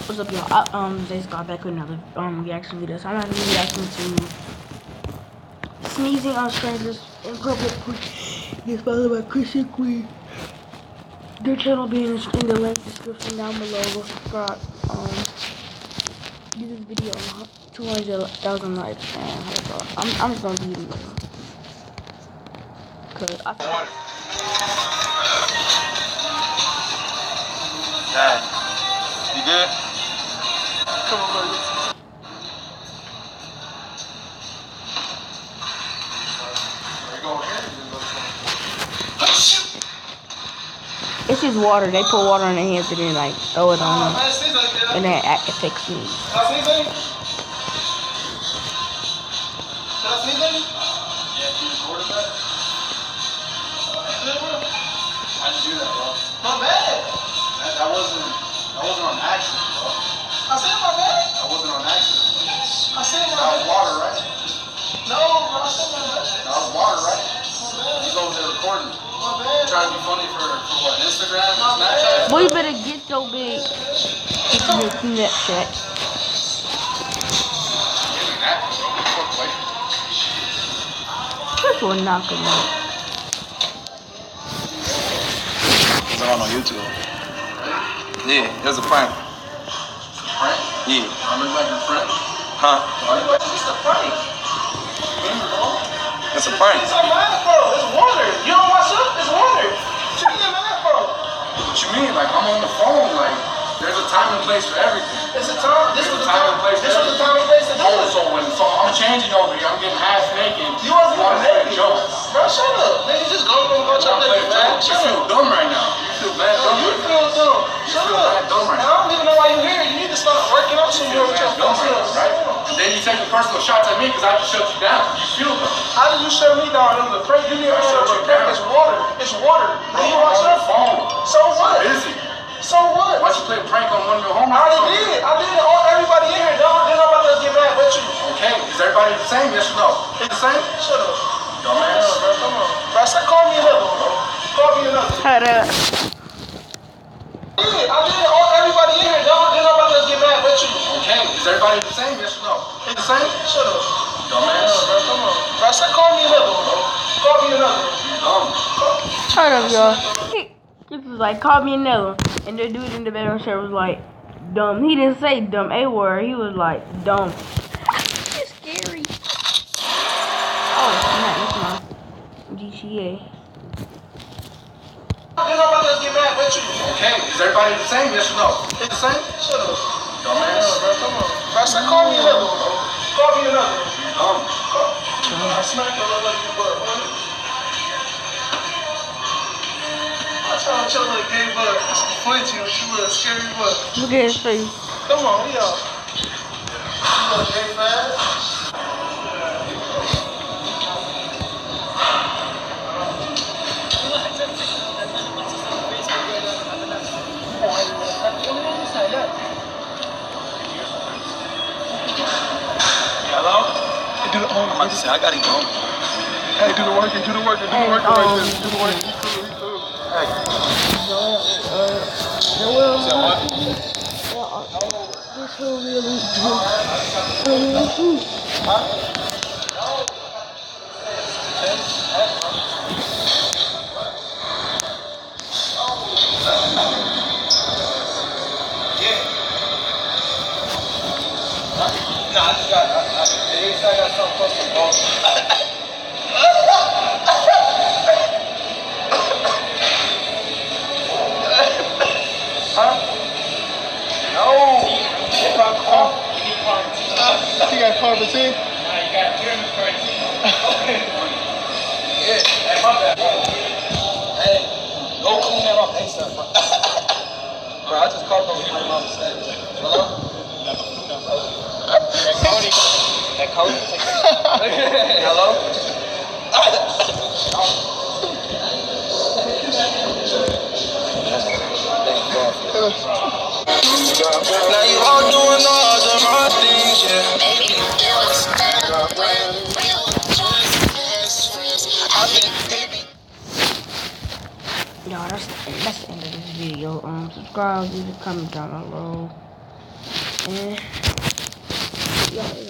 What's up, y'all? Just got back with another reaction video. So I'm gonna be reacting to sneezing on strangers in public. It's followed by Christian Queen. Their channel being in the link description down below. Go subscribe. Give this video 200,000 likes, and I'm just gonna be cause I feel like Dad, you good? Come on, buddy. it's just water. They put water in their hands and then like throw it on them, and then it affects me. I didn't do that, bro. My bad. That wasn't on accident, bro. I said my bad. That wasn't on accident. I said my bad. That was water, right? No, bro. I said my bad. That was water, right? My bad. He's over there recording. My bad. Trying to be funny for what? Instagram? Snapchat? Boy, you better get so big. It's your Snapchat. This will knock him out. It's on YouTube. Yeah, it was a prank. Prank? Yeah. I look like your friend? Huh? It's a prank. It's a prank. It's a math, bro. It's water. You don't watch up? It's water. What you mean, math, bro? What you mean? Like, I'm on the phone. Like, there's a time and place for everything. It's a time. This was the time and place. This was the time and place to do it. So I'm changing over here. I'm getting half naked. You wasn't even naked. Bro, shut up. Nigga, just go check that man. You feel dumb right now. You feel bad dumb. You feel dumb. Shut up. I don't even know why you're here. You need to start working out some more with your fucking right? And then you taking personal shots at me because I just shut you down. You feel them. How did you shut me down? It was a prank. You didn't even shut you down. It's water. It's water. Do you watch your phone? So what? I'm busy. So what? Why'd you play a prank on one of your homies? I already did. I did it on everybody in here, dog. Then nobody else get mad but you. Okay. Is everybody the same? Yes or no? It's the same? Shut up. Dumbass. Bro, come on. Bro, call me another one, bro. Call me another one. Hold up. I did it on everybody in here, dog. Then nobody else get mad but you. Okay. Is everybody the same? Yes or no? It's the same? Shut up. Dumbass. Bro, come on. Bro, call me another one, bro. Call me another one. Hold up, y'all. This was like, call me another one. And the dude in the background shirt was like, dumb. He didn't say dumb A word. He was like, dumb. It's scary. Oh, it's my GTA. Then nobody else get mad but you. Okay. Is everybody the same? Yes or no? It's the same? Shut up. Dumbass. Bro, come on. Bro, call me another one, bro. Call me another one. I smacked her like you butt, man. I'm trying to chill like gay butt. Flinching with you with a scary butt. Look at his face. Come on, we out. You want gay fast? I'm about to say, I gotta go. Hey, do the work, do the work, do the work right there. Do the work. Hey. Nah, I just got, I got something close to go. Huh? No. You got quarantine. You got quarantine? Nah, you got quarantine. Yeah, hey, my bad, bro. Hey, go clean that off ASAP, bro. Bro, I just called over here with my mistake. Hello? That Cody, take it. Hello? Now you all doing all the wrong things, Y'all, that's the end of this video. Subscribe, leave a comment down below. And yeah.